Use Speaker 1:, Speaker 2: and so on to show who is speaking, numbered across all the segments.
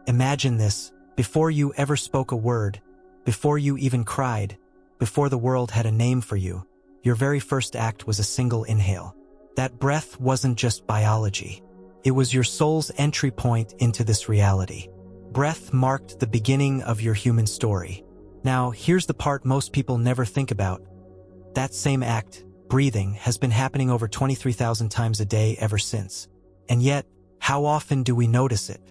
Speaker 1: Imagine this, before you ever spoke a word, before you even cried, before the world had a name for you, your very first act was a single inhale. That breath wasn't just biology. It was your soul's entry point into this reality. Breath marked the beginning of your human story. Now, here's the part most people never think about. That same act, breathing, has been happening over 23,000 times a day ever since. And yet, how often do we notice it?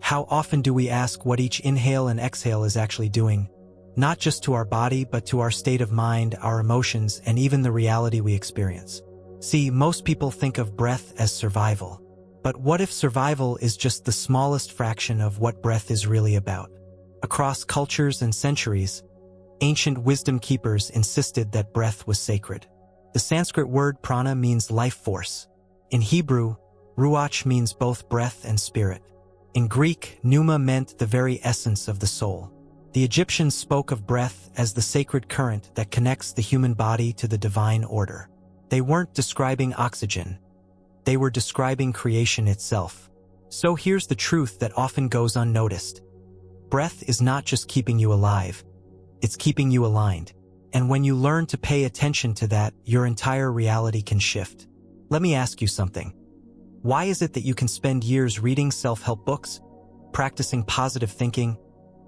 Speaker 1: How often do we ask what each inhale and exhale is actually doing? Not just to our body, but to our state of mind, our emotions, and even the reality we experience. See, most people think of breath as survival. But what if survival is just the smallest fraction of what breath is really about? Across cultures and centuries, ancient wisdom keepers insisted that breath was sacred. The Sanskrit word prana means life force. In Hebrew, ruach means both breath and spirit. In Greek, pneuma meant the very essence of the soul. The Egyptians spoke of breath as the sacred current that connects the human body to the divine order. They weren't describing oxygen. They were describing creation itself. So here's the truth that often goes unnoticed. Breath is not just keeping you alive, it's keeping you aligned. And when you learn to pay attention to that, your entire reality can shift. Let me ask you something. Why is it that you can spend years reading self-help books, practicing positive thinking,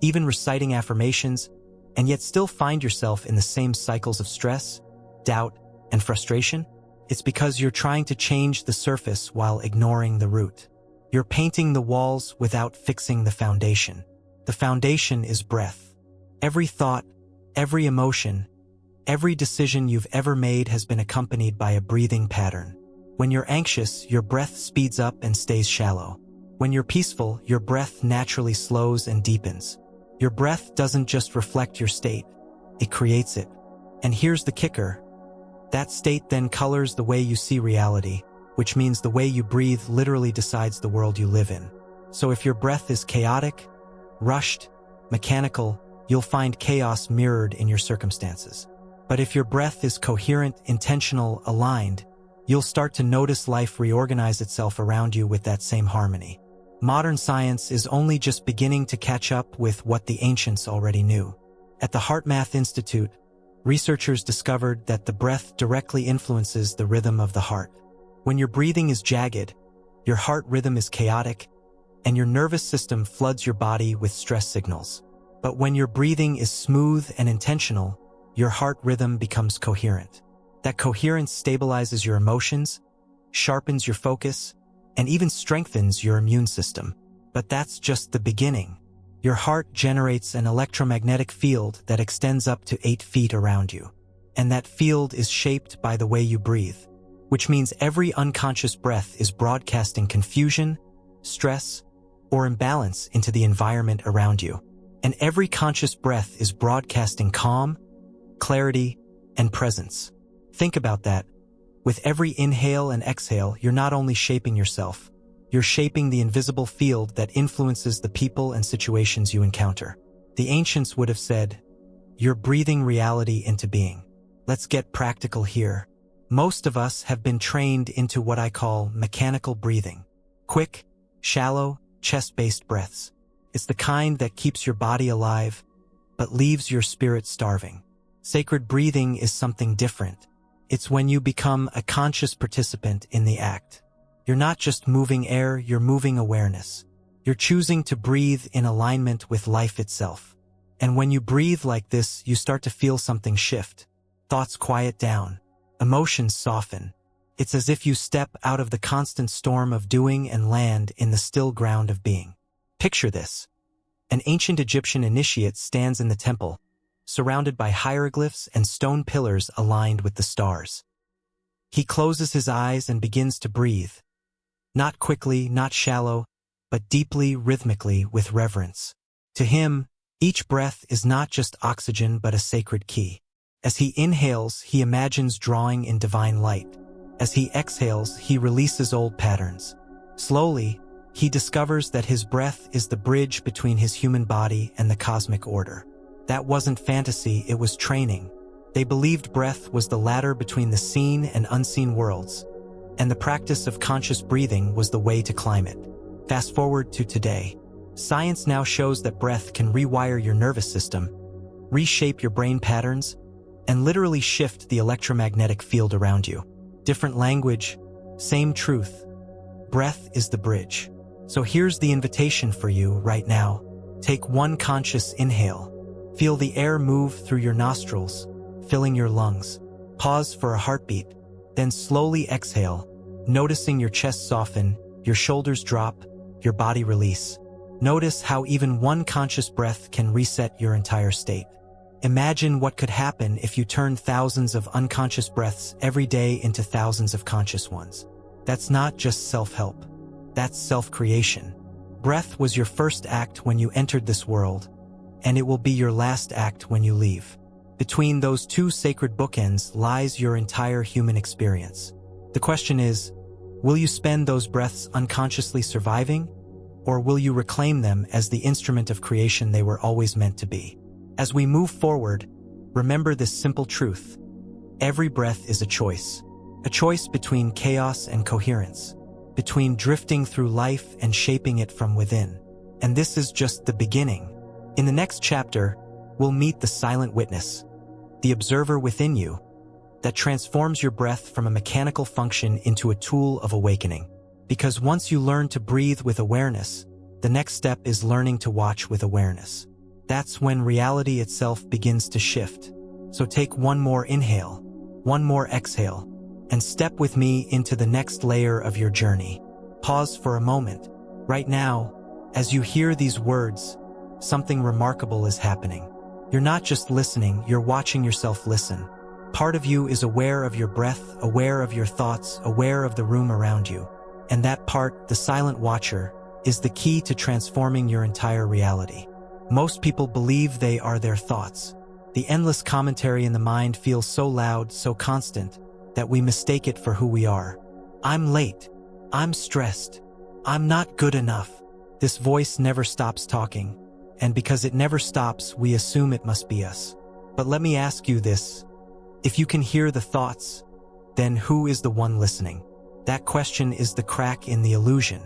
Speaker 1: even reciting affirmations, and yet still find yourself in the same cycles of stress, doubt, and frustration? It's because you're trying to change the surface while ignoring the root. You're painting the walls without fixing the foundation. The foundation is breath. Every thought, every emotion, every decision you've ever made has been accompanied by a breathing pattern. When you're anxious, your breath speeds up and stays shallow. When you're peaceful, your breath naturally slows and deepens. Your breath doesn't just reflect your state, it creates it. And here's the kicker. That state then colors the way you see reality, which means the way you breathe literally decides the world you live in. So if your breath is chaotic, rushed, mechanical, you'll find chaos mirrored in your circumstances. But if your breath is coherent, intentional, aligned, you'll start to notice life reorganize itself around you with that same harmony. Modern science is only just beginning to catch up with what the ancients already knew. At the HeartMath Institute, researchers discovered that the breath directly influences the rhythm of the heart. When your breathing is jagged, your heart rhythm is chaotic, and your nervous system floods your body with stress signals. But when your breathing is smooth and intentional, your heart rhythm becomes coherent. That coherence stabilizes your emotions, sharpens your focus, and even strengthens your immune system. But that's just the beginning. Your heart generates an electromagnetic field that extends up to 8 feet around you. And that field is shaped by the way you breathe, which means every unconscious breath is broadcasting confusion, stress, or imbalance into the environment around you. And every conscious breath is broadcasting calm, clarity, and presence. Think about that. With every inhale and exhale, you're not only shaping yourself, you're shaping the invisible field that influences the people and situations you encounter. The ancients would have said, "You're breathing reality into being." Let's get practical here. Most of us have been trained into what I call mechanical breathing. Quick, shallow, chest-based breaths. It's the kind that keeps your body alive, but leaves your spirit starving. Sacred breathing is something different. It's when you become a conscious participant in the act. You're not just moving air, you're moving awareness. You're choosing to breathe in alignment with life itself. And when you breathe like this, you start to feel something shift. Thoughts quiet down. Emotions soften. It's as if you step out of the constant storm of doing and land in the still ground of being. Picture this. An ancient Egyptian initiate stands in the temple, surrounded by hieroglyphs and stone pillars aligned with the stars. He closes his eyes and begins to breathe. Not quickly, not shallow, but deeply, rhythmically, with reverence. To him, each breath is not just oxygen but a sacred key. As he inhales, he imagines drawing in divine light. As he exhales, he releases old patterns. Slowly, he discovers that his breath is the bridge between his human body and the cosmic order. That wasn't fantasy, it was training. They believed breath was the ladder between the seen and unseen worlds, and the practice of conscious breathing was the way to climb it. Fast forward to today. Science now shows that breath can rewire your nervous system, reshape your brain patterns, and literally shift the electromagnetic field around you. Different language, same truth. Breath is the bridge. So here's the invitation for you right now. Take one conscious inhale. Feel the air move through your nostrils, filling your lungs. Pause for a heartbeat, then slowly exhale, noticing your chest soften, your shoulders drop, your body release. Notice how even one conscious breath can reset your entire state. Imagine what could happen if you turned thousands of unconscious breaths every day into thousands of conscious ones. That's not just self-help. That's self-creation. Breath was your first act when you entered this world, and it will be your last act when you leave. Between those two sacred bookends lies your entire human experience. The question is, will you spend those breaths unconsciously surviving, or will you reclaim them as the instrument of creation they were always meant to be? As we move forward, remember this simple truth. Every breath is a choice between chaos and coherence, between drifting through life and shaping it from within. And this is just the beginning. In the next chapter, we'll meet the silent witness, the observer within you, that transforms your breath from a mechanical function into a tool of awakening. Because once you learn to breathe with awareness, the next step is learning to watch with awareness. That's when reality itself begins to shift. So take one more inhale, one more exhale, and step with me into the next layer of your journey. Pause for a moment. Right now, as you hear these words, something remarkable is happening. You're not just listening, you're watching yourself listen. Part of you is aware of your breath, aware of your thoughts, aware of the room around you. And that part, the silent watcher, is the key to transforming your entire reality. Most people believe they are their thoughts. The endless commentary in the mind feels so loud, so constant, that we mistake it for who we are. I'm late. I'm stressed. I'm not good enough. This voice never stops talking. And because it never stops, we assume it must be us. But let me ask you this. If you can hear the thoughts, then who is the one listening? That question is the crack in the illusion.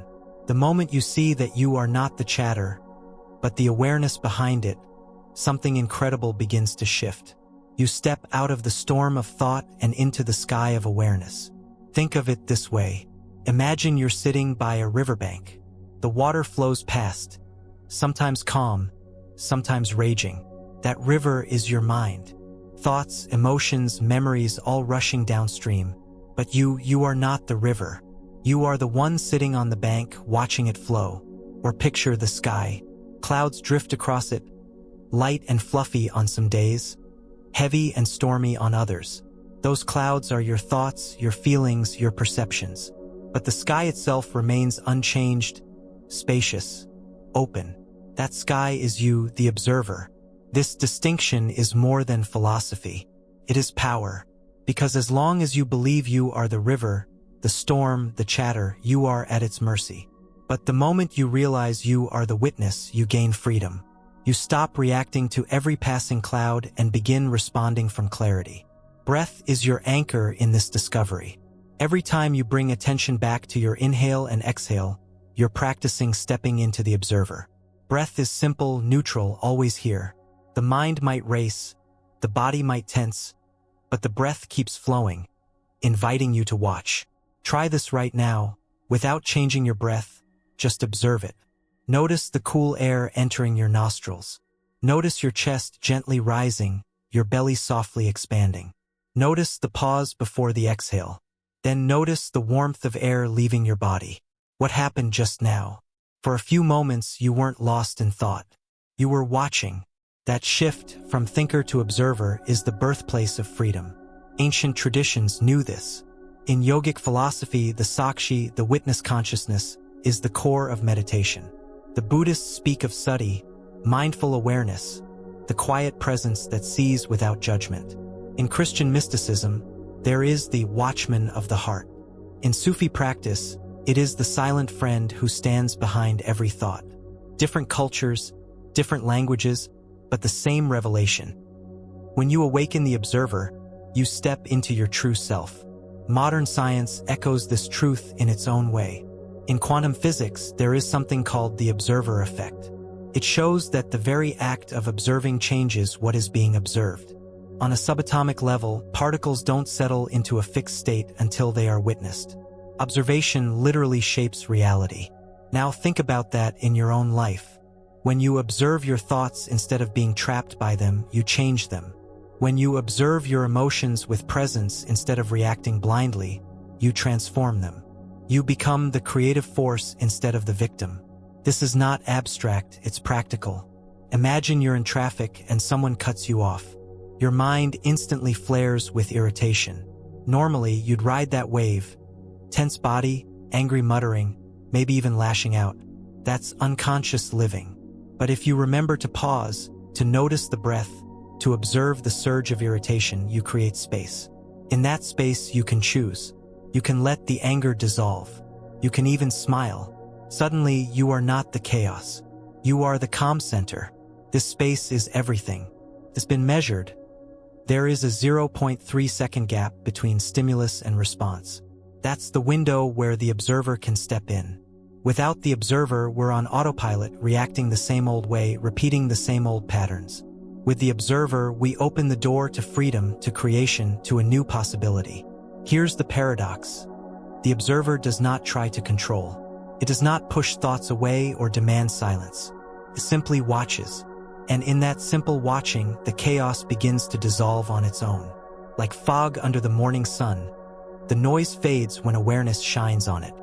Speaker 1: The moment you see that you are not the chatter, but the awareness behind it, something incredible begins to shift. You step out of the storm of thought and into the sky of awareness. Think of it this way. Imagine you're sitting by a riverbank. The water flows past, sometimes calm, sometimes raging. That river is your mind. Thoughts, emotions, memories all rushing downstream. But you are not the river. You are the one sitting on the bank, watching it flow. Or picture the sky. Clouds drift across it, light and fluffy on some days, heavy and stormy on others. Those clouds are your thoughts, your feelings, your perceptions. But the sky itself remains unchanged, spacious, open. That sky is you, the observer. This distinction is more than philosophy. It is power. Because as long as you believe you are the river, the storm, the chatter, you are at its mercy. But the moment you realize you are the witness, you gain freedom. You stop reacting to every passing cloud and begin responding from clarity. Breath is your anchor in this discovery. Every time you bring attention back to your inhale and exhale, you're practicing stepping into the observer. Breath is simple, neutral, always here. The mind might race, the body might tense, but the breath keeps flowing, inviting you to watch. Try this right now, without changing your breath. Just observe it. Notice the cool air entering your nostrils. Notice your chest gently rising, your belly softly expanding. Notice the pause before the exhale. Then notice the warmth of air leaving your body. What happened just now? For a few moments, you weren't lost in thought. You were watching. That shift from thinker to observer is the birthplace of freedom. Ancient traditions knew this. In yogic philosophy, the sakshi, the witness consciousness, is the core of meditation. The Buddhists speak of sati, mindful awareness, the quiet presence that sees without judgment. In Christian mysticism, there is the watchman of the heart. In Sufi practice, it is the silent friend who stands behind every thought. Different cultures, different languages, but the same revelation. When you awaken the observer, you step into your true self. Modern science echoes this truth in its own way. In quantum physics, there is something called the observer effect. It shows that the very act of observing changes what is being observed. On a subatomic level, particles don't settle into a fixed state until they are witnessed. Observation literally shapes reality. Now think about that in your own life. When you observe your thoughts instead of being trapped by them, you change them. When you observe your emotions with presence instead of reacting blindly, you transform them. You become the creative force instead of the victim. This is not abstract, it's practical. Imagine you're in traffic and someone cuts you off. Your mind instantly flares with irritation. Normally, you'd ride that wave. Tense body, angry muttering, maybe even lashing out. That's unconscious living. But if you remember to pause, to notice the breath, to observe the surge of irritation, you create space. In that space, you can choose. You can let the anger dissolve. You can even smile. Suddenly, you are not the chaos. You are the calm center. This space is everything. It's been measured. There is a 0.3-second gap between stimulus and response. That's the window where the observer can step in. Without the observer, we're on autopilot, reacting the same old way, repeating the same old patterns. With the observer, we open the door to freedom, to creation, to a new possibility. Here's the paradox. The observer does not try to control. It does not push thoughts away or demand silence. It simply watches. And in that simple watching, the chaos begins to dissolve on its own. Like fog under the morning sun, the noise fades when awareness shines on it.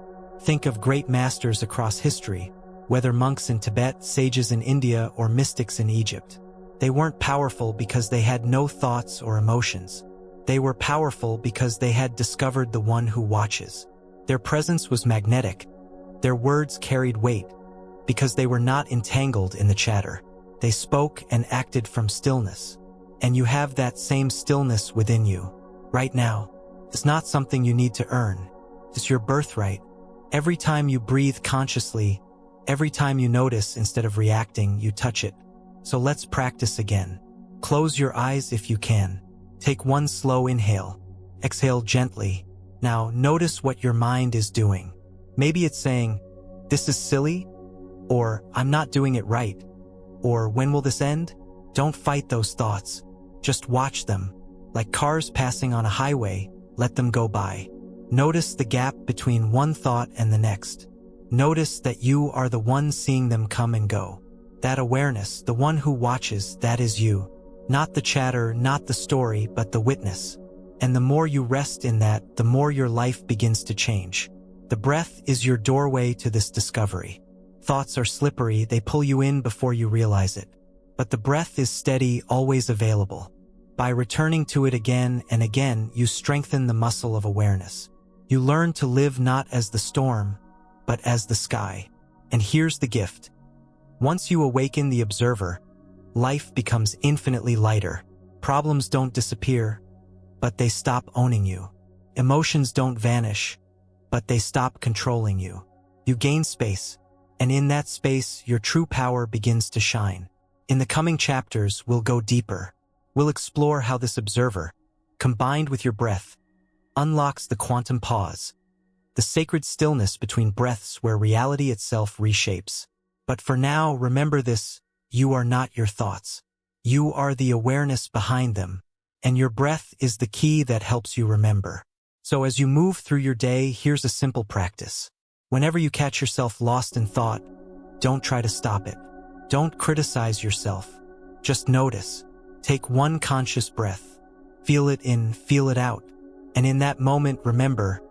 Speaker 1: Think of great masters across history, whether monks in Tibet, sages in India, or mystics in Egypt. They weren't powerful because they had no thoughts or emotions. They were powerful because they had discovered the one who watches. Their presence was magnetic. Their words carried weight because they were not entangled in the chatter. They spoke and acted from stillness. And you have that same stillness within you. Right now, it's not something you need to earn. It's your birthright. Every time you breathe consciously, every time you notice instead of reacting, you touch it. So let's practice again. Close your eyes if you can. Take one slow inhale. Exhale gently. Now notice what your mind is doing. Maybe it's saying, "This is silly," or "I'm not doing it right," or "When will this end?" Don't fight those thoughts. Just watch them. Like cars passing on a highway, let them go by. Notice the gap between one thought and the next. Notice that you are the one seeing them come and go. That awareness, the one who watches, that is you. Not the chatter, not the story, but the witness. And the more you rest in that, the more your life begins to change. The breath is your doorway to this discovery. Thoughts are slippery, they pull you in before you realize it. But the breath is steady, always available. By returning to it again and again, you strengthen the muscle of awareness. You learn to live not as the storm, but as the sky. And here's the gift. Once you awaken the observer, life becomes infinitely lighter. Problems don't disappear, but they stop owning you. Emotions don't vanish, but they stop controlling you. You gain space, and in that space, your true power begins to shine. In the coming chapters, we'll go deeper. We'll explore how this observer, combined with your breath, unlocks the quantum pause, the sacred stillness between breaths where reality itself reshapes. But for now, remember this, you are not your thoughts. You are the awareness behind them, and your breath is the key that helps you remember. So as you move through your day, here's a simple practice. Whenever you catch yourself lost in thought, don't try to stop it. Don't criticize yourself. Just notice. Take one conscious breath. Feel it in, feel it out. And in that moment, remember,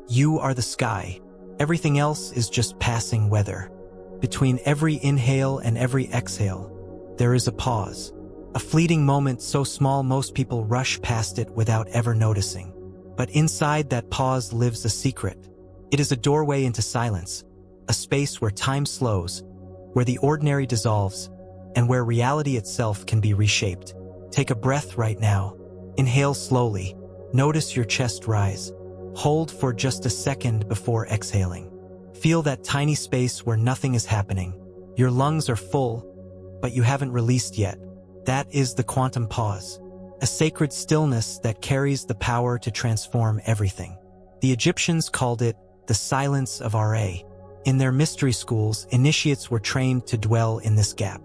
Speaker 1: you are the sky. Everything else is just passing weather. Between every inhale and every exhale, there is a pause. A fleeting moment so small most people rush past it without ever noticing. But inside that pause lives a secret. It is a doorway into silence, a space where time slows, where the ordinary dissolves, and where reality itself can be reshaped. Take a breath right now. Inhale slowly. Notice your chest rise. Hold for just a second before exhaling. Feel that tiny space where nothing is happening. Your lungs are full, but you haven't released yet. That is the quantum pause, a sacred stillness that carries the power to transform everything. The Egyptians called it the silence of Ra. In their mystery schools, initiates were trained to dwell in this gap,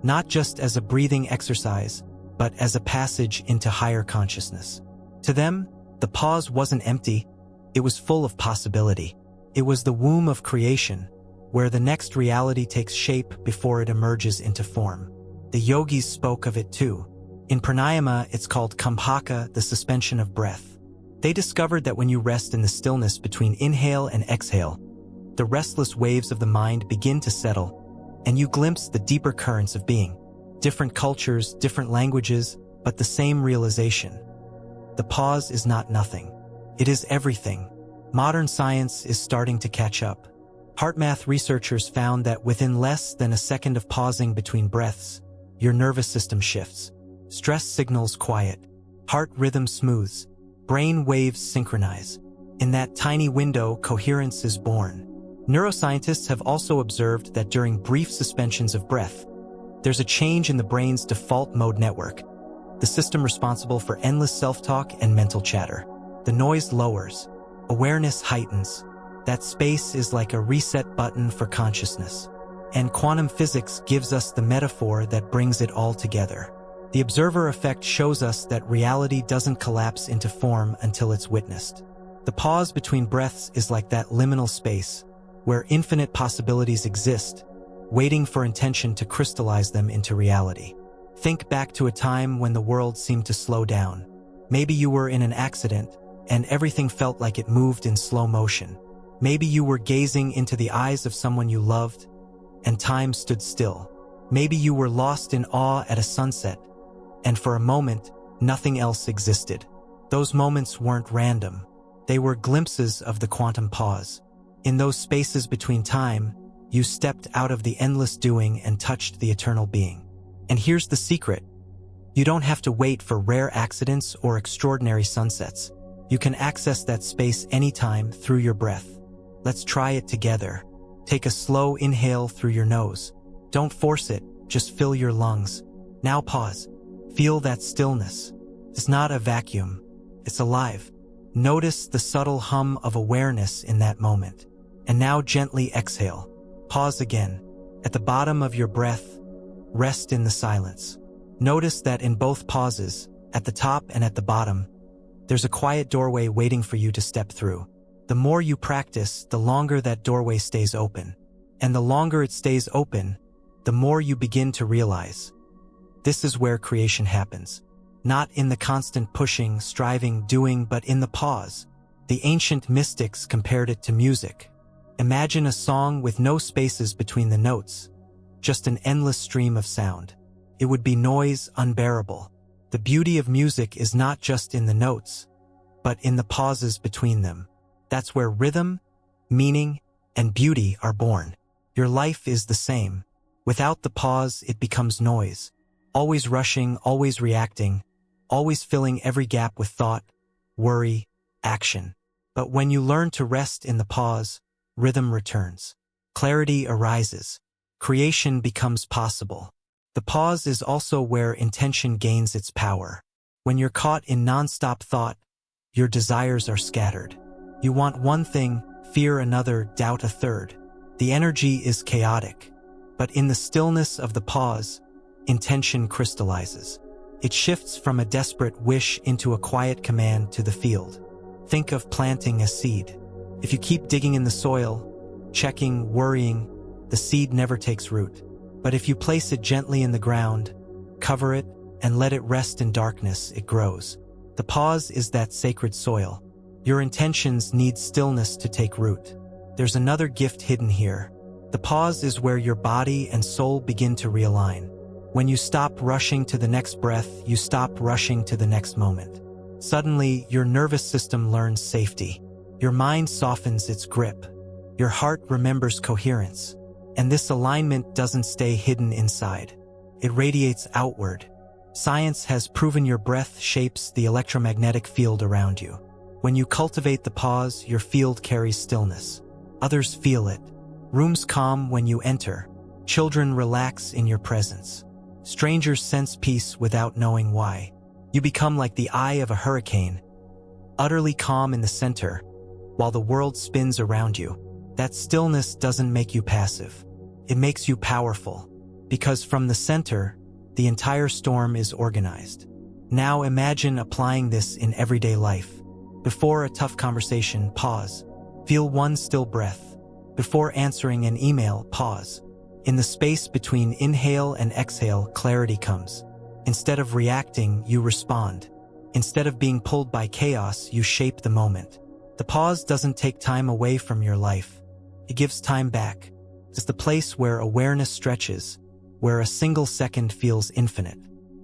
Speaker 1: not just as a breathing exercise, but as a passage into higher consciousness. To them, the pause wasn't empty, it was full of possibility. It was the womb of creation, where the next reality takes shape before it emerges into form. The yogis spoke of it too. In pranayama, it's called kumbhaka, the suspension of breath. They discovered that when you rest in the stillness between inhale and exhale, the restless waves of the mind begin to settle, and you glimpse the deeper currents of being. Different cultures, different languages, but the same realization. The pause is not nothing. It is everything. Modern science is starting to catch up. HeartMath researchers found that within less than a second of pausing between breaths, your nervous system shifts. Stress signals quiet. Heart rhythm smooths. Brain waves synchronize. In that tiny window, coherence is born. Neuroscientists have also observed that during brief suspensions of breath, there's a change in the brain's default mode network, the system responsible for endless self-talk and mental chatter. The noise lowers. Awareness heightens. That space is like a reset button for consciousness. And quantum physics gives us the metaphor that brings it all together. The observer effect shows us that reality doesn't collapse into form until it's witnessed. The pause between breaths is like that liminal space, where infinite possibilities exist, waiting for intention to crystallize them into reality. Think back to a time when the world seemed to slow down. Maybe you were in an accident, and everything felt like it moved in slow motion. Maybe you were gazing into the eyes of someone you loved, and time stood still. Maybe you were lost in awe at a sunset, and for a moment, nothing else existed. Those moments weren't random. They were glimpses of the quantum pause. In those spaces between time, you stepped out of the endless doing and touched the eternal being. And here's the secret. You don't have to wait for rare accidents or extraordinary sunsets. You can access that space anytime through your breath. Let's try it together. Take a slow inhale through your nose. Don't force it, just fill your lungs. Now pause. Feel that stillness. It's not a vacuum. It's alive. Notice the subtle hum of awareness in that moment. And now gently exhale. Pause again. At the bottom of your breath, rest in the silence. Notice that in both pauses, at the top and at the bottom, there's a quiet doorway waiting for you to step through. The more you practice, the longer that doorway stays open. And the longer it stays open, the more you begin to realize. This is where creation happens. Not in the constant pushing, striving, doing, but in the pause. The ancient mystics compared it to music. Imagine a song with no spaces between the notes, just an endless stream of sound. It would be noise unbearable. The beauty of music is not just in the notes, but in the pauses between them. That's where rhythm, meaning, and beauty are born. Your life is the same. Without the pause, it becomes noise. Always rushing, always reacting, always filling every gap with thought, worry, action. But when you learn to rest in the pause, rhythm returns. Clarity arises. Creation becomes possible. The pause is also where intention gains its power. When you're caught in non-stop thought, your desires are scattered. You want one thing, fear another, doubt a third. The energy is chaotic. But in the stillness of the pause, intention crystallizes. It shifts from a desperate wish into a quiet command to the field. Think of planting a seed. If you keep digging in the soil, checking, worrying, the seed never takes root. But if you place it gently in the ground, cover it, and let it rest in darkness, it grows. The pause is that sacred soil. Your intentions need stillness to take root. There's another gift hidden here. The pause is where your body and soul begin to realign. When you stop rushing to the next breath, you stop rushing to the next moment. Suddenly, your nervous system learns safety. Your mind softens its grip. Your heart remembers coherence. And this alignment doesn't stay hidden inside. It radiates outward. Science has proven your breath shapes the electromagnetic field around you. When you cultivate the pause, your field carries stillness. Others feel it. Rooms calm when you enter. Children relax in your presence. Strangers sense peace without knowing why. You become like the eye of a hurricane, utterly calm in the center, while the world spins around you. That stillness doesn't make you passive. It makes you powerful. Because from the center, the entire storm is organized. Now imagine applying this in everyday life. Before a tough conversation, pause. Feel one still breath. Before answering an email, pause. In the space between inhale and exhale, clarity comes. Instead of reacting, you respond. Instead of being pulled by chaos, you shape the moment. The pause doesn't take time away from your life. It gives time back. It's the place where awareness stretches, where a single second feels infinite.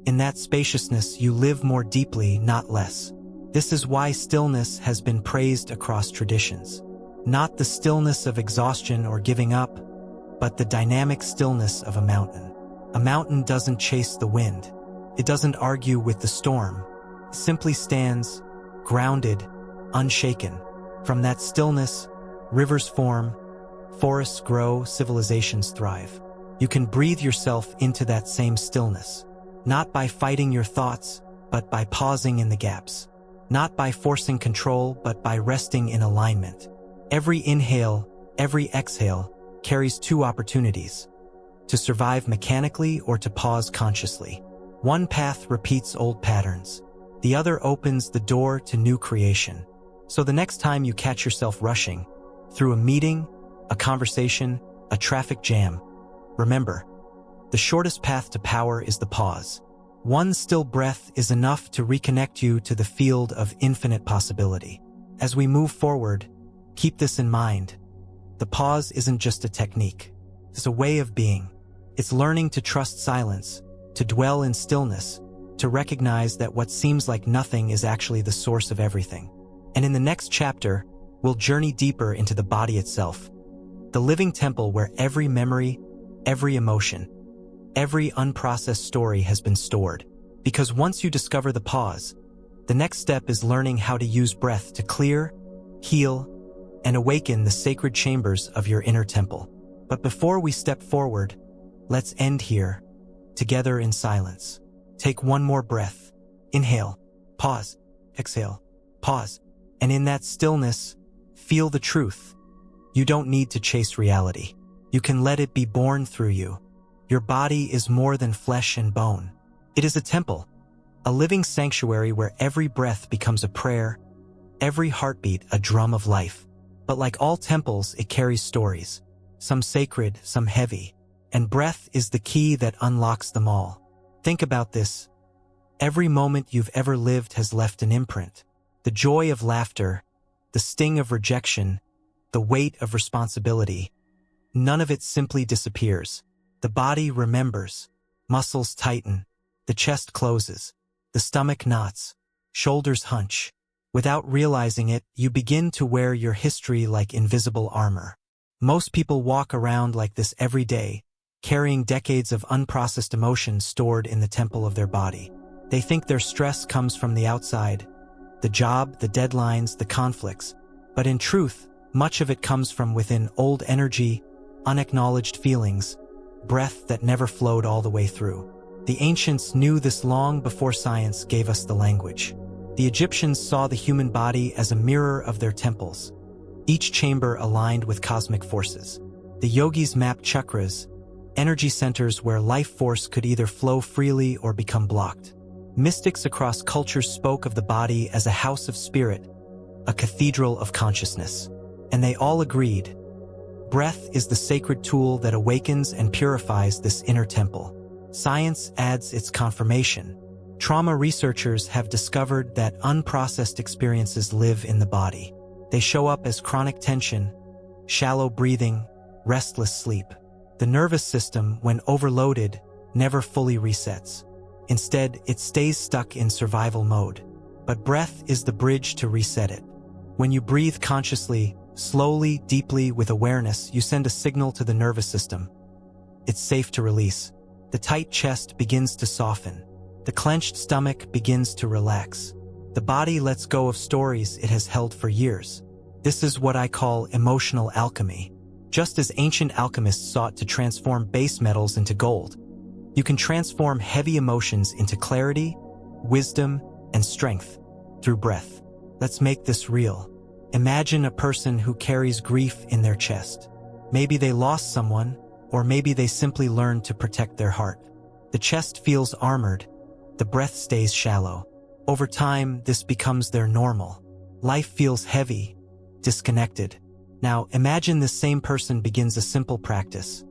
Speaker 1: In that spaciousness, you live more deeply, not less. This is why stillness has been praised across traditions. Not the stillness of exhaustion or giving up, but the dynamic stillness of a mountain. A mountain doesn't chase the wind. It doesn't argue with the storm. It simply stands, grounded, unshaken. From that stillness, rivers form, forests grow, civilizations thrive. You can breathe yourself into that same stillness. Not by fighting your thoughts, but by pausing in the gaps. Not by forcing control, but by resting in alignment. Every inhale, every exhale, carries two opportunities: to survive mechanically or to pause consciously. One path repeats old patterns. The other opens the door to new creation. So the next time you catch yourself rushing, through a meeting, a conversation, a traffic jam, remember, the shortest path to power is the pause. One still breath is enough to reconnect you to the field of infinite possibility. As we move forward, keep this in mind. The pause isn't just a technique. It's a way of being. It's learning to trust silence, to dwell in stillness, to recognize that what seems like nothing is actually the source of everything. And in the next chapter, we'll journey deeper into the body itself, the living temple where every memory, every emotion, every unprocessed story has been stored. Because once you discover the pause, the next step is learning how to use breath to clear, heal, and awaken the sacred chambers of your inner temple. But before we step forward, let's end here, together in silence. Take one more breath. Inhale, pause, exhale, pause. And in that stillness, feel the truth. You don't need to chase reality. You can let it be born through you. Your body is more than flesh and bone. It is a temple, a living sanctuary where every breath becomes a prayer, every heartbeat a drum of life. But like all temples, it carries stories, some sacred, some heavy, and breath is the key that unlocks them all. Think about this. Every moment you've ever lived has left an imprint. The joy of laughter, the sting of rejection, the weight of responsibility. None of it simply disappears. The body remembers. Muscles tighten. The chest closes. The stomach knots. Shoulders hunch. Without realizing it, you begin to wear your history like invisible armor. Most people walk around like this every day, carrying decades of unprocessed emotions stored in the temple of their body. They think their stress comes from the outside, the job, the deadlines, the conflicts. But in truth, much of it comes from within: old energy, unacknowledged feelings, breath that never flowed all the way through. The ancients knew this long before science gave us the language. The Egyptians saw the human body as a mirror of their temples, each chamber aligned with cosmic forces. The yogis mapped chakras, energy centers where life force could either flow freely or become blocked. Mystics across cultures spoke of the body as a house of spirit, a cathedral of consciousness. And they all agreed: breath is the sacred tool that awakens and purifies this inner temple. Science adds its confirmation. Trauma researchers have discovered that unprocessed experiences live in the body. They show up as chronic tension, shallow breathing, restless sleep. The nervous system, when overloaded, never fully resets. Instead, it stays stuck in survival mode. But breath is the bridge to reset it. When you breathe consciously, slowly, deeply, with awareness, you send a signal to the nervous system. It's safe to release. The tight chest begins to soften. The clenched stomach begins to relax. The body lets go of stories it has held for years. This is what I call emotional alchemy. Just as ancient alchemists sought to transform base metals into gold, you can transform heavy emotions into clarity, wisdom, and strength through breath. Let's make this real. Imagine a person who carries grief in their chest. Maybe they lost someone, or maybe they simply learned to protect their heart. The chest feels armored. The breath stays shallow. Over time, this becomes their normal. Life feels heavy, disconnected. Now, imagine this same person begins a simple practice.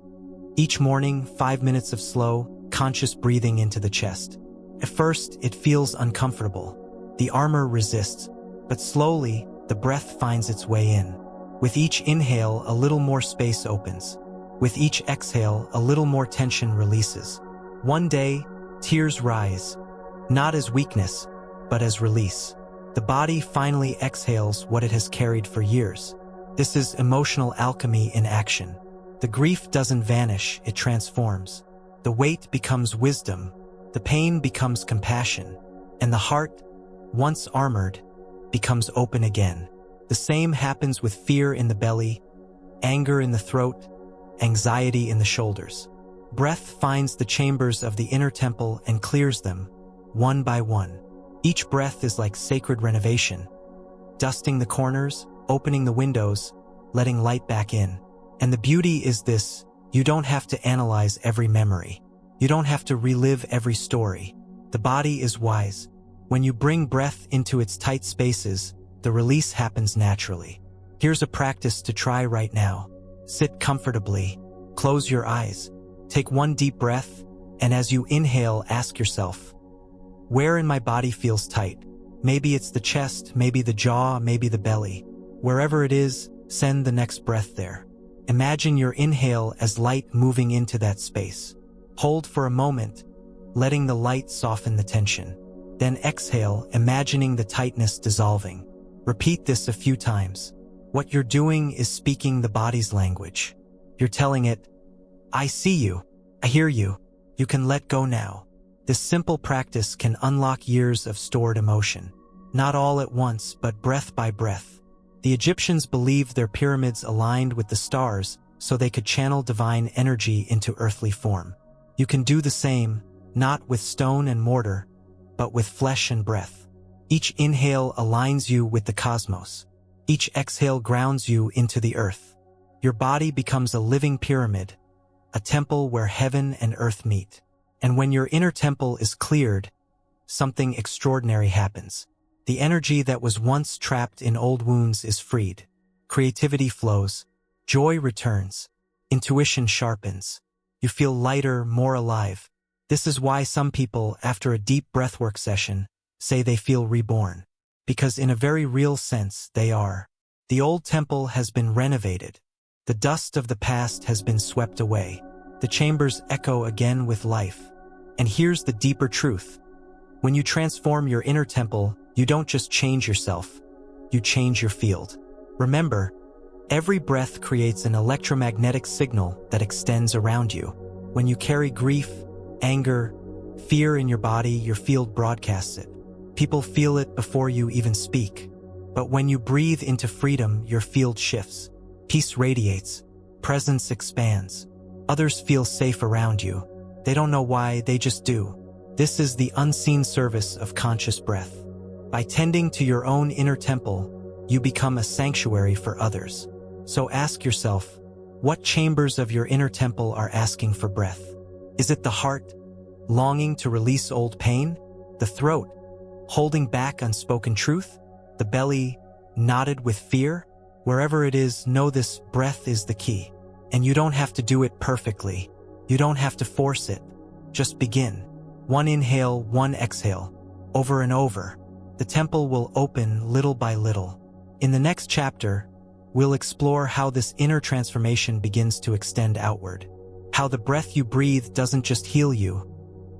Speaker 1: Each morning, 5 minutes of slow, conscious breathing into the chest. At first, it feels uncomfortable. The armor resists, but slowly, the breath finds its way in. With each inhale, a little more space opens. With each exhale, a little more tension releases. One day, tears rise, not as weakness, but as release. The body finally exhales what it has carried for years. This is emotional alchemy in action. The grief doesn't vanish, it transforms. The weight becomes wisdom, the pain becomes compassion, and the heart, once armored, becomes open again. The same happens with fear in the belly, anger in the throat, anxiety in the shoulders. Breath finds the chambers of the inner temple and clears them, one by one. Each breath is like sacred renovation, dusting the corners, opening the windows, letting light back in. And the beauty is this: you don't have to analyze every memory. You don't have to relive every story. The body is wise. When you bring breath into its tight spaces, the release happens naturally. Here's a practice to try right now. Sit comfortably, close your eyes, take one deep breath, and as you inhale, ask yourself, where in my body feels tight? Maybe it's the chest, maybe the jaw, maybe the belly. Wherever it is, send the next breath there. Imagine your inhale as light moving into that space. Hold for a moment, letting the light soften the tension. Then exhale, imagining the tightness dissolving. Repeat this a few times. What you're doing is speaking the body's language. You're telling it, I see you, I hear you, you can let go now. This simple practice can unlock years of stored emotion. Not all at once, but breath by breath. The Egyptians believed their pyramids aligned with the stars so they could channel divine energy into earthly form. You can do the same, not with stone and mortar, but with flesh and breath. Each inhale aligns you with the cosmos. Each exhale grounds you into the earth. Your body becomes a living pyramid, a temple where heaven and earth meet. And when your inner temple is cleared, something extraordinary happens. The energy that was once trapped in old wounds is freed. Creativity flows. Joy returns. Intuition sharpens. You feel lighter, more alive. This is why some people, after a deep breathwork session, say they feel reborn. Because in a very real sense, they are. The old temple has been renovated. The dust of the past has been swept away. The chambers echo again with life. And here's the deeper truth. When you transform your inner temple, you don't just change yourself, you change your field. Remember, every breath creates an electromagnetic signal that extends around you. When you carry grief, anger, fear in your body, your field broadcasts it. People feel it before you even speak. But when you breathe into freedom, your field shifts. Peace radiates. Presence expands. Others feel safe around you. They don't know why, they just do. This is the unseen service of conscious breath. By tending to your own inner temple, you become a sanctuary for others. So ask yourself, what chambers of your inner temple are asking for breath? Is it the heart, longing to release old pain? The throat, holding back unspoken truth? The belly, knotted with fear? Wherever it is, know this: breath is the key. And you don't have to do it perfectly. You don't have to force it. Just begin. One inhale, one exhale. Over and over. The temple will open little by little. In the next chapter, we'll explore how this inner transformation begins to extend outward. How the breath you breathe doesn't just heal you,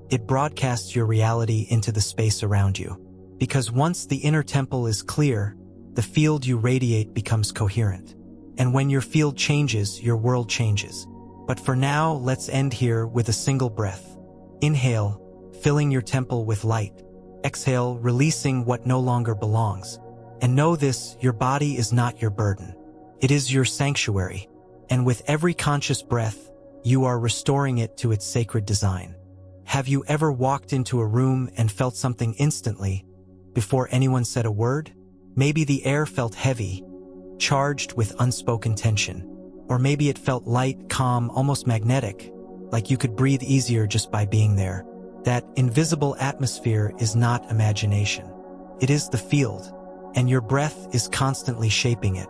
Speaker 1: it broadcasts your reality into the space around you. Because once the inner temple is clear, the field you radiate becomes coherent. And when your field changes, your world changes. But for now, let's end here with a single breath. Inhale, filling your temple with light. Exhale, releasing what no longer belongs. And know this: your body is not your burden. It is your sanctuary. And with every conscious breath, you are restoring it to its sacred design. Have you ever walked into a room and felt something instantly, before anyone said a word? Maybe the air felt heavy, charged with unspoken tension. Or maybe it felt light, calm, almost magnetic, like you could breathe easier just by being there. That invisible atmosphere is not imagination. It is the field, and your breath is constantly shaping it.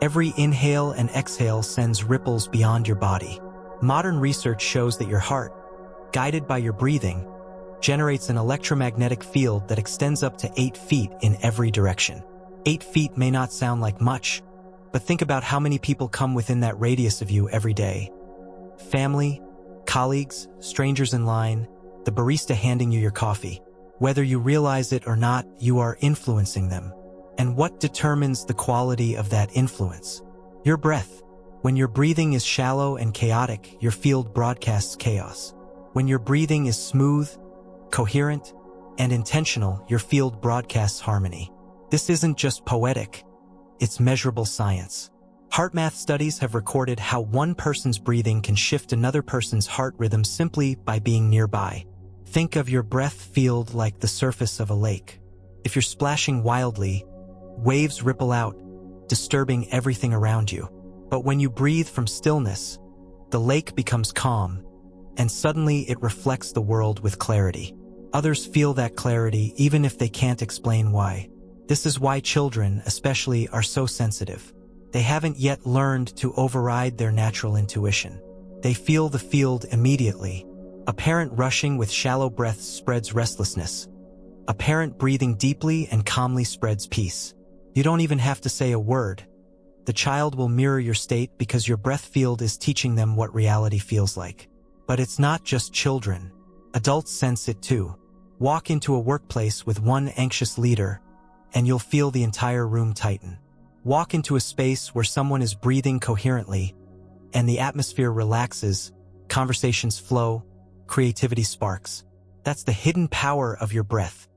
Speaker 1: Every inhale and exhale sends ripples beyond your body. Modern research shows that your heart, guided by your breathing, generates an electromagnetic field that extends up to 8 feet in every direction. 8 feet may not sound like much, but think about how many people come within that radius of you every day. Family, colleagues, strangers in line, the barista handing you your coffee. Whether you realize it or not, you are influencing them. And what determines the quality of that influence? Your breath. When your breathing is shallow and chaotic, your field broadcasts chaos. When your breathing is smooth, coherent, and intentional, your field broadcasts harmony. This isn't just poetic, it's measurable science. HeartMath studies have recorded how one person's breathing can shift another person's heart rhythm simply by being nearby. Think of your breath field like the surface of a lake. If you're splashing wildly, waves ripple out, disturbing everything around you. But when you breathe from stillness, the lake becomes calm, and suddenly it reflects the world with clarity. Others feel that clarity even if they can't explain why. This is why children, especially, are so sensitive. They haven't yet learned to override their natural intuition. They feel the field immediately. A parent rushing with shallow breaths spreads restlessness. A parent breathing deeply and calmly spreads peace. You don't even have to say a word. The child will mirror your state because your breath field is teaching them what reality feels like. But it's not just children. Adults sense it too. Walk into a workplace with one anxious leader, and you'll feel the entire room tighten. Walk into a space where someone is breathing coherently, and the atmosphere relaxes, conversations flow, creativity sparks. That's the hidden power of your breath.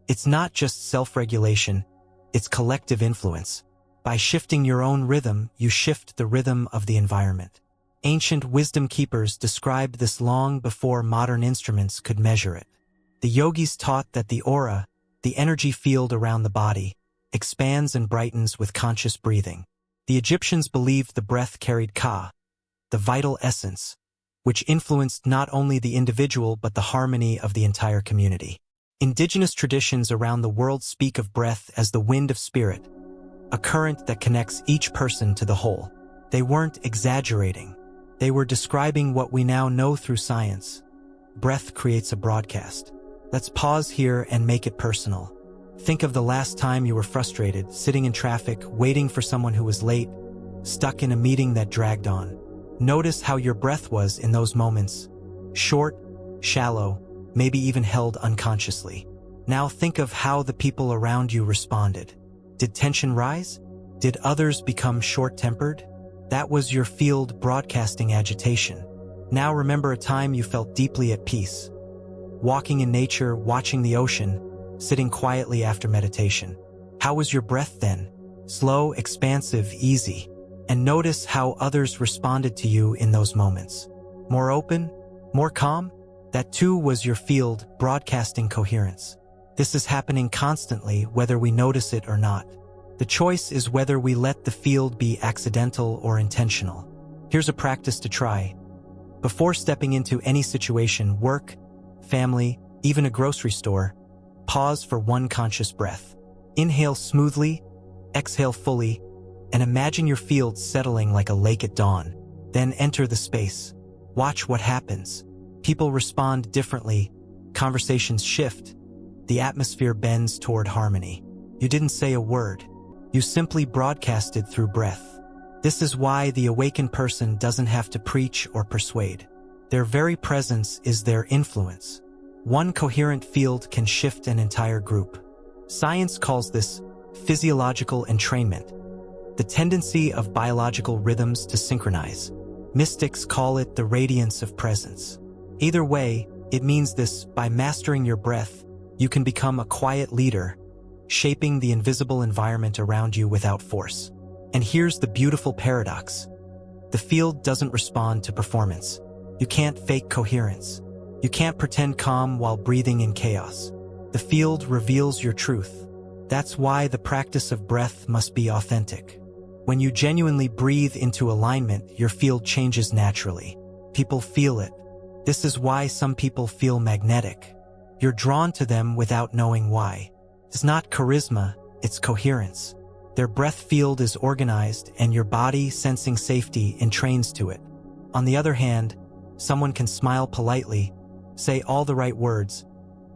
Speaker 1: It's not just self-regulation, it's collective influence. By shifting your own rhythm, you shift the rhythm of the environment. Ancient wisdom keepers described this long before modern instruments could measure it. The yogis taught that the aura, the energy field around the body, expands and brightens with conscious breathing. The Egyptians believed the breath carried ka, the vital essence, which influenced not only the individual but the harmony of the entire community. Indigenous traditions around the world speak of breath as the wind of spirit, a current that connects each person to the whole. They weren't exaggerating. They were describing what we now know through science. Breath creates a broadcast. Let's pause here and make it personal. Think of the last time you were frustrated, sitting in traffic, waiting for someone who was late, stuck in a meeting that dragged on. Notice how your breath was in those moments. Short, shallow, maybe even held unconsciously. Now think of how the people around you responded. Did tension rise? Did others become short-tempered? That was your field broadcasting agitation. Now remember a time you felt deeply at peace. Walking in nature, watching the ocean, sitting quietly after meditation. How was your breath then? Slow, expansive, easy. And notice how others responded to you in those moments. More open? More calm? That too was your field broadcasting coherence. This is happening constantly, whether we notice it or not. The choice is whether we let the field be accidental or intentional. Here's a practice to try. Before stepping into any situation, work, family, even a grocery store, pause for one conscious breath. Inhale smoothly, exhale fully, and imagine your field settling like a lake at dawn. Then enter the space. Watch what happens. People respond differently, conversations shift, the atmosphere bends toward harmony. You didn't say a word. You simply broadcasted through breath. This is why the awakened person doesn't have to preach or persuade. Their very presence is their influence. One coherent field can shift an entire group. Science calls this physiological entrainment, the tendency of biological rhythms to synchronize. Mystics call it the radiance of presence. Either way, it means this: by mastering your breath, you can become a quiet leader, shaping the invisible environment around you without force. And here's the beautiful paradox. The field doesn't respond to performance. You can't fake coherence. You can't pretend calm while breathing in chaos. The field reveals your truth. That's why the practice of breath must be authentic. When you genuinely breathe into alignment, your field changes naturally. People feel it. This is why some people feel magnetic. You're drawn to them without knowing why. It's not charisma, it's coherence. Their breath field is organized and your body, sensing safety, entrains to it. On the other hand, someone can smile politely, say all the right words,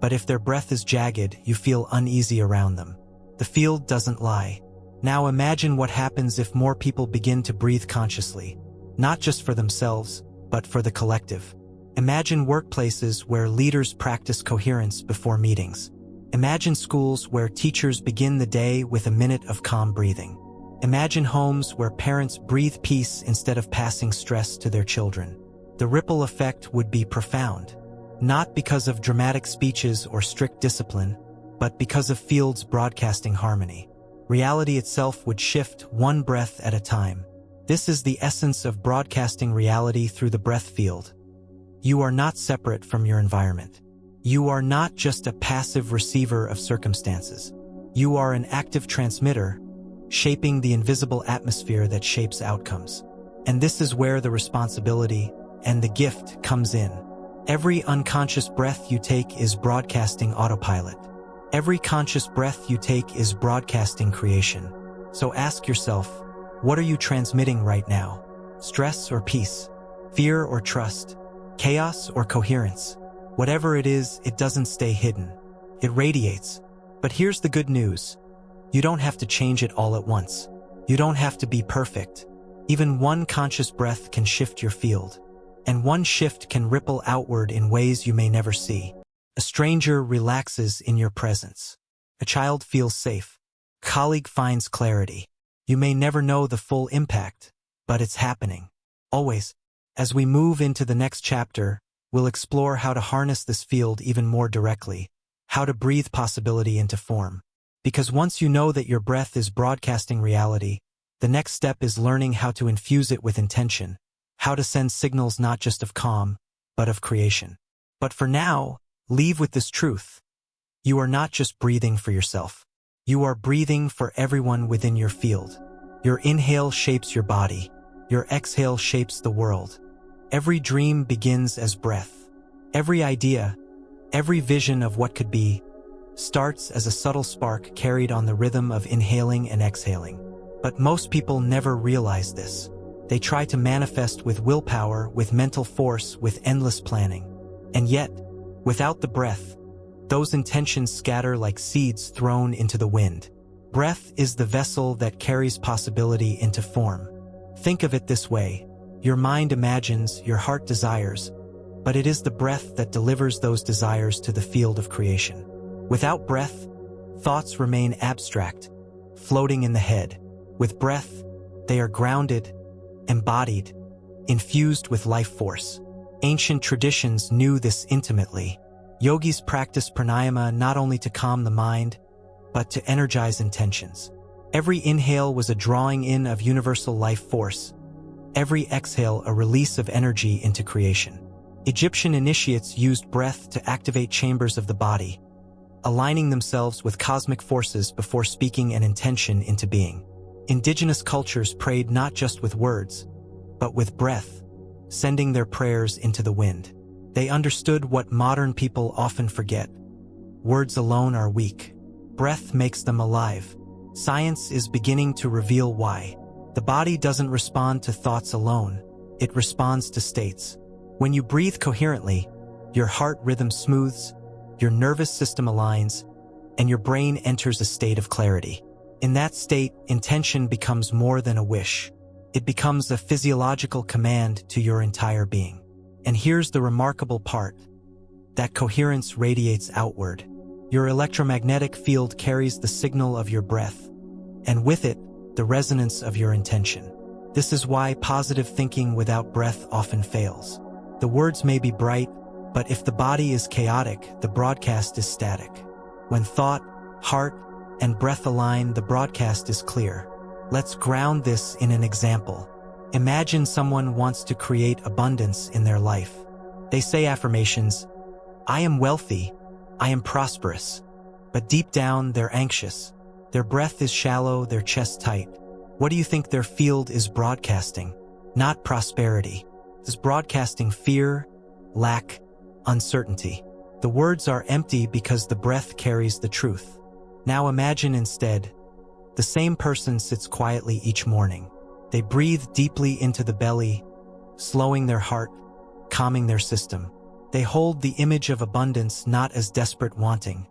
Speaker 1: but if their breath is jagged, you feel uneasy around them. The field doesn't lie. Now imagine what happens if more people begin to breathe consciously, not just for themselves, but for the collective. Imagine workplaces where leaders practice coherence before meetings. Imagine schools where teachers begin the day with a minute of calm breathing. Imagine homes where parents breathe peace instead of passing stress to their children. The ripple effect would be profound, not because of dramatic speeches or strict discipline, but because of fields broadcasting harmony. Reality itself would shift one breath at a time. This is the essence of broadcasting reality through the breath field. You are not separate from your environment. You are not just a passive receiver of circumstances. You are an active transmitter, shaping the invisible atmosphere that shapes outcomes. And this is where the responsibility and the gift comes in. Every unconscious breath you take is broadcasting autopilot. Every conscious breath you take is broadcasting creation. So ask yourself, what are you transmitting right now? Stress or peace? Fear or trust? Chaos or coherence? Whatever it is, it doesn't stay hidden. It radiates. But here's the good news. You don't have to change it all at once. You don't have to be perfect. Even one conscious breath can shift your field. And one shift can ripple outward in ways you may never see. A stranger relaxes in your presence. A child feels safe. A colleague finds clarity. You may never know the full impact, but it's happening. Always. As we move into the next chapter, we'll explore how to harness this field even more directly, how to breathe possibility into form. Because once you know that your breath is broadcasting reality, the next step is learning how to infuse it with intention, how to send signals not just of calm, but of creation. But for now, leave with this truth. You are not just breathing for yourself. You are breathing for everyone within your field. Your inhale shapes your body. Your exhale shapes the world. Every dream begins as breath. Every idea, every vision of what could be, starts as a subtle spark carried on the rhythm of inhaling and exhaling. But most people never realize this. They try to manifest with willpower, with mental force, with endless planning. And yet, without the breath, those intentions scatter like seeds thrown into the wind. Breath is the vessel that carries possibility into form. Think of it this way. Your mind imagines, your heart desires, but it is the breath that delivers those desires to the field of creation. Without breath, thoughts remain abstract, floating in the head. With breath, they are grounded, embodied, infused with life force. Ancient traditions knew this intimately. Yogis practiced pranayama not only to calm the mind, but to energize intentions. Every inhale was a drawing in of universal life force. Every exhale a release of energy into creation. Egyptian initiates used breath to activate chambers of the body, aligning themselves with cosmic forces before speaking an intention into being. Indigenous cultures prayed not just with words, but with breath, sending their prayers into the wind. They understood what modern people often forget. Words alone are weak. Breath makes them alive. Science is beginning to reveal why. The body doesn't respond to thoughts alone. It responds to states. When you breathe coherently, your heart rhythm smooths, your nervous system aligns, and your brain enters a state of clarity. In that state, intention becomes more than a wish. It becomes a physiological command to your entire being. And here's the remarkable part. That coherence radiates outward. Your electromagnetic field carries the signal of your breath, and with it, the resonance of your intention. This is why positive thinking without breath often fails. The words may be bright, but if the body is chaotic, the broadcast is static. When thought, heart, and breath align, the broadcast is clear. Let's ground this in an example. Imagine someone wants to create abundance in their life. They say affirmations, I am wealthy, I am prosperous. But deep down, they're anxious. Their breath is shallow, their chest tight. What do you think their field is broadcasting? Not prosperity. It's broadcasting fear, lack, uncertainty. The words are empty because the breath carries the truth. Now imagine instead, the same person sits quietly each morning. They breathe deeply into the belly, slowing their heart, calming their system. They hold the image of abundance not as desperate wanting,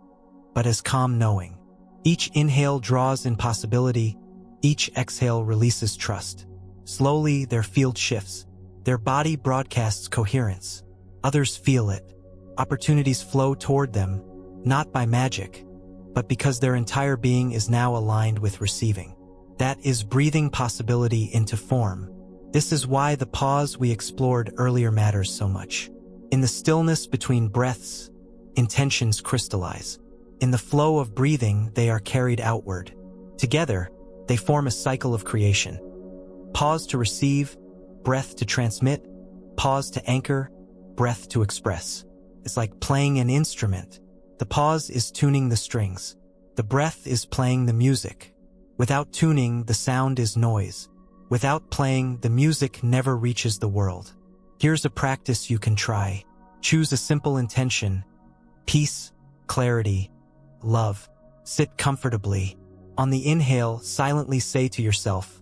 Speaker 1: but as calm knowing. Each inhale draws in possibility, each exhale releases trust. Slowly, their field shifts. Their body broadcasts coherence. Others feel it. Opportunities flow toward them, not by magic, but because their entire being is now aligned with receiving. That is breathing possibility into form. This is why the pause we explored earlier matters so much. In the stillness between breaths, intentions crystallize. In the flow of breathing, they are carried outward. Together, they form a cycle of creation. Pause to receive, breath to transmit, pause to anchor, breath to express. It's like playing an instrument. The pause is tuning the strings. The breath is playing the music. Without tuning, the sound is noise. Without playing, the music never reaches the world. Here's a practice you can try. Choose a simple intention. Peace, clarity, love. Sit comfortably. On the inhale, silently say to yourself,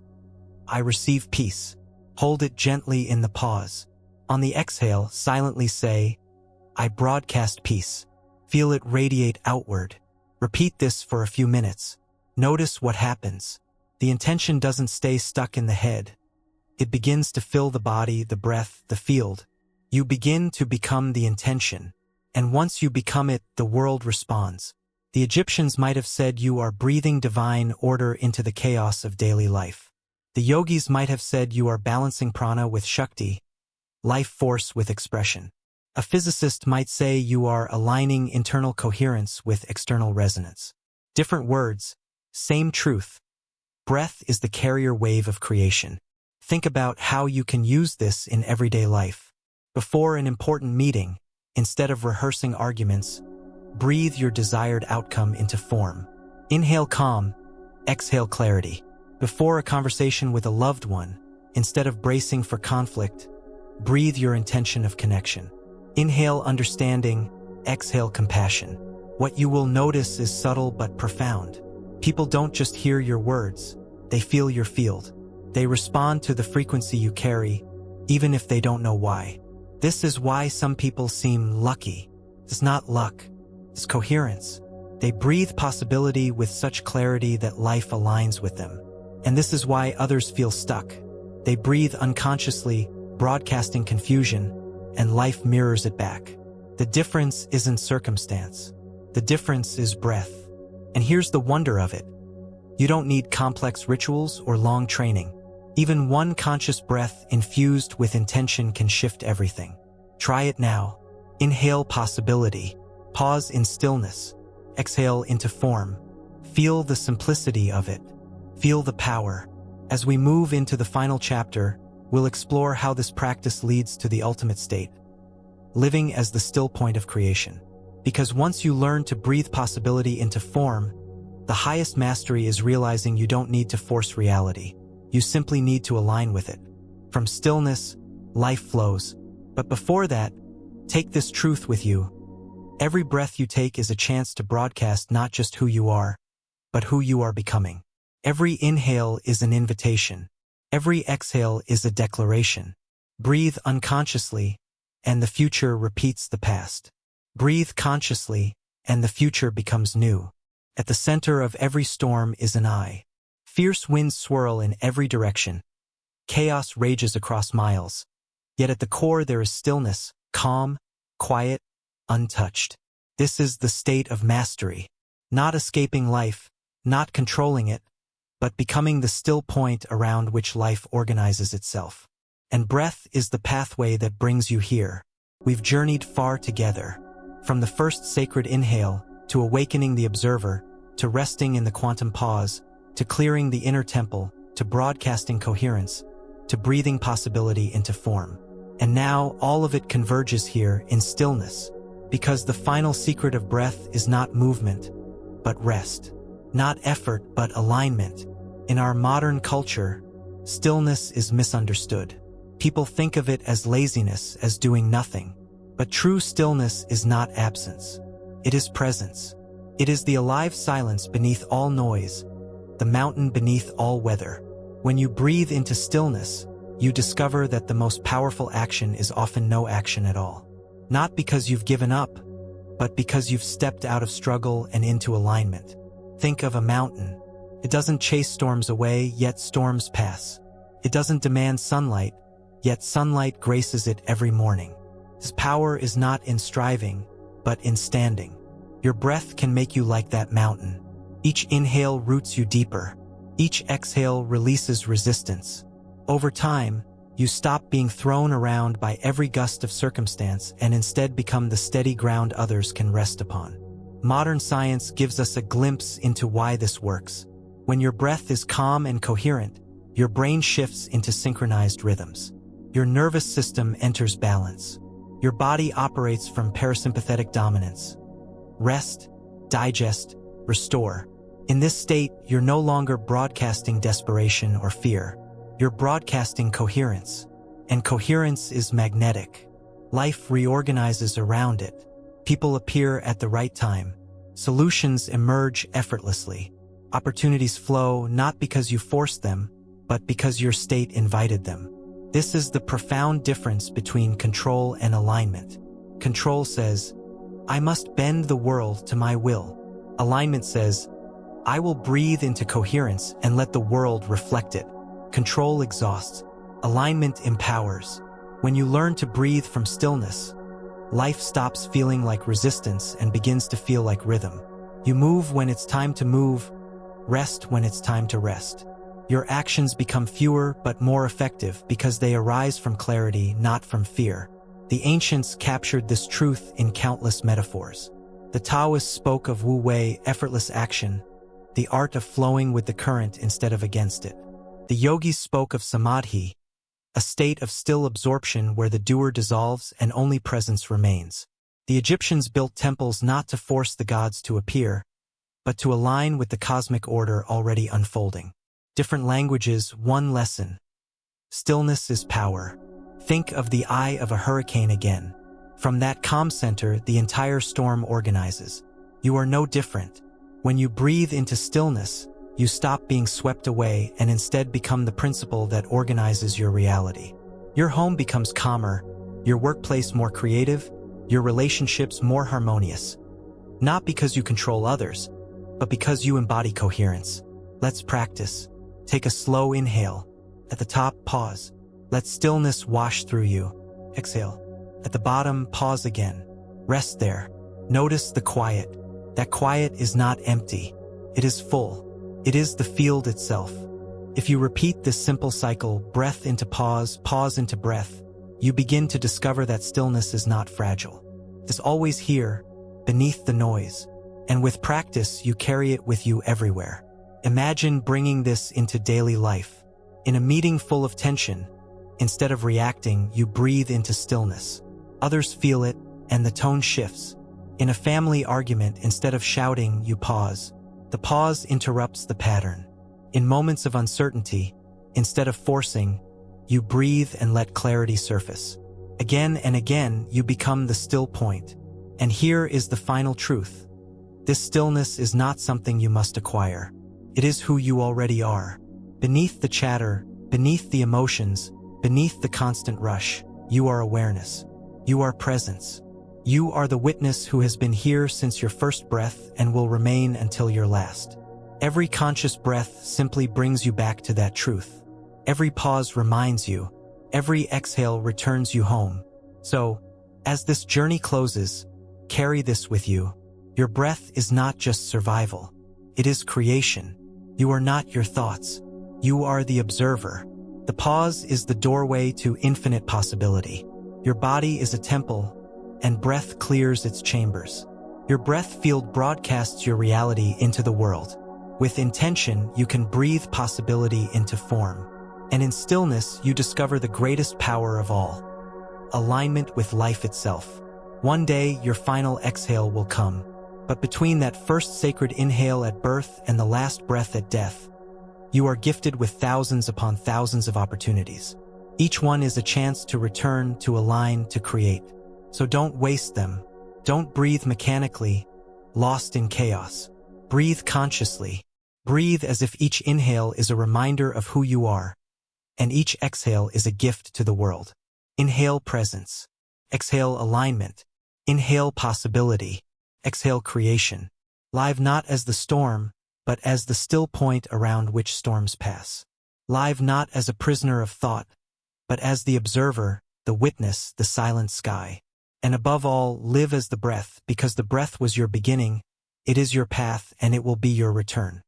Speaker 1: I receive peace. Hold it gently in the pause. On the exhale, silently say, I broadcast peace. Feel it radiate outward. Repeat this for a few minutes. Notice what happens. The intention doesn't stay stuck in the head. It begins to fill the body, the breath, the field. You begin to become the intention. And once you become it, the world responds. The Egyptians might have said you are breathing divine order into the chaos of daily life. The yogis might have said you are balancing prana with shakti, life force with expression. A physicist might say you are aligning internal coherence with external resonance. Different words, same truth. Breath is the carrier wave of creation. Think about how you can use this in everyday life. Before an important meeting, instead of rehearsing arguments, breathe your desired outcome into form. Inhale calm, exhale clarity. Before a conversation with a loved one, instead of bracing for conflict, breathe your intention of connection. Inhale understanding, exhale compassion. What you will notice is subtle but profound. People don't just hear your words, they feel your field. They respond to the frequency you carry, even if they don't know why. This is why some people seem lucky. It's not luck, it's coherence. They breathe possibility with such clarity that life aligns with them. And this is why others feel stuck. They breathe unconsciously, broadcasting confusion, and life mirrors it back. The difference isn't circumstance. The difference is breath. And here's the wonder of it. You don't need complex rituals or long training. Even one conscious breath infused with intention can shift everything. Try it now. Inhale possibility. Pause in stillness. Exhale into form. Feel the simplicity of it. Feel the power. As we move into the final chapter, we'll explore how this practice leads to the ultimate state, living as the still point of creation. Because once you learn to breathe possibility into form, the highest mastery is realizing you don't need to force reality. You simply need to align with it. From stillness, life flows. But before that, take this truth with you. Every breath you take is a chance to broadcast not just who you are, but who you are becoming. Every inhale is an invitation. Every exhale is a declaration. Breathe unconsciously, and the future repeats the past. Breathe consciously, and the future becomes new. At the center of every storm is an I. Fierce winds swirl in every direction. Chaos rages across miles. Yet at the core there is stillness, calm, quiet, untouched. This is the state of mastery. Not escaping life, not controlling it, but becoming the still point around which life organizes itself. And breath is the pathway that brings you here. We've journeyed far together. From the first sacred inhale, to awakening the observer, to resting in the quantum pause, to clearing the inner temple, to broadcasting coherence, to breathing possibility into form. And now all of it converges here in stillness, because the final secret of breath is not movement, but rest. Not effort, but alignment. In our modern culture, stillness is misunderstood. People think of it as laziness, as doing nothing. But true stillness is not absence. It is presence. It is the alive silence beneath all noise, the mountain beneath all weather. When you breathe into stillness, you discover that the most powerful action is often no action at all. Not because you've given up, but because you've stepped out of struggle and into alignment. Think of a mountain. It doesn't chase storms away, yet storms pass. It doesn't demand sunlight, yet sunlight graces it every morning. Its power is not in striving, but in standing. Your breath can make you like that mountain. Each inhale roots you deeper. Each exhale releases resistance. Over time, you stop being thrown around by every gust of circumstance and instead become the steady ground others can rest upon. Modern science gives us a glimpse into why this works. When your breath is calm and coherent, your brain shifts into synchronized rhythms. Your nervous system enters balance. Your body operates from parasympathetic dominance. Rest, digest, restore. In this state, you're no longer broadcasting desperation or fear. You're broadcasting coherence. And coherence is magnetic. Life reorganizes around it. People appear at the right time. Solutions emerge effortlessly. Opportunities flow not because you forced them, but because your state invited them. This is the profound difference between control and alignment. Control says, I must bend the world to my will. Alignment says, I will breathe into coherence and let the world reflect it. Control exhausts. Alignment empowers. When you learn to breathe from stillness, life stops feeling like resistance and begins to feel like rhythm. You move when it's time to move, rest when it's time to rest. Your actions become fewer but more effective because they arise from clarity, not from fear. The ancients captured this truth in countless metaphors. The Taoists spoke of Wu Wei, effortless action, the art of flowing with the current instead of against it. The yogis spoke of samadhi, a state of still absorption where the doer dissolves and only presence remains. The Egyptians built temples not to force the gods to appear, but to align with the cosmic order already unfolding. Different languages, one lesson. Stillness is power. Think of the eye of a hurricane again. From that calm center, the entire storm organizes. You are no different. When you breathe into stillness, you stop being swept away and instead become the principle that organizes your reality. Your home becomes calmer, your workplace more creative, your relationships more harmonious. Not because you control others, but because you embody coherence. Let's practice. Take a slow inhale. At the top, pause. Let stillness wash through you. Exhale. At the bottom, pause again. Rest there. Notice the quiet. That quiet is not empty. It is full. It is the field itself. If you repeat this simple cycle, breath into pause, pause into breath, you begin to discover that stillness is not fragile. It is always here, beneath the noise. And with practice, you carry it with you everywhere. Imagine bringing this into daily life. In a meeting full of tension, instead of reacting, you breathe into stillness. Others feel it, and the tone shifts. In a family argument, instead of shouting, you pause. The pause interrupts the pattern. In moments of uncertainty, instead of forcing, you breathe and let clarity surface. Again and again, you become the still point. And here is the final truth. This stillness is not something you must acquire. It is who you already are. Beneath the chatter, beneath the emotions, beneath the constant rush, you are awareness. You are presence. You are the witness who has been here since your first breath and will remain until your last. Every conscious breath simply brings you back to that truth. Every pause reminds you. Every exhale returns you home. So, as this journey closes, carry this with you. Your breath is not just survival. It is creation. You are not your thoughts. You are the observer. The pause is the doorway to infinite possibility. Your body is a temple, and breath clears its chambers. Your breath field broadcasts your reality into the world. With intention, you can breathe possibility into form. And in stillness, you discover the greatest power of all. Alignment with life itself. One day, your final exhale will come. But between that first sacred inhale at birth and the last breath at death, You are gifted with thousands upon thousands of opportunities. Each one is a chance to return, to align, to create. So don't waste them. Don't breathe mechanically, lost in chaos. Breathe consciously. Breathe as if each inhale is a reminder of who you are, and each exhale is a gift to the world. Inhale presence. Exhale alignment. Inhale possibility. Exhale creation. Live not as the storm, but as the still point around which storms pass. Live not as a prisoner of thought, but as the observer, the witness, the silent sky. And above all, live as the breath, because the breath was your beginning, it is your path, and it will be your return.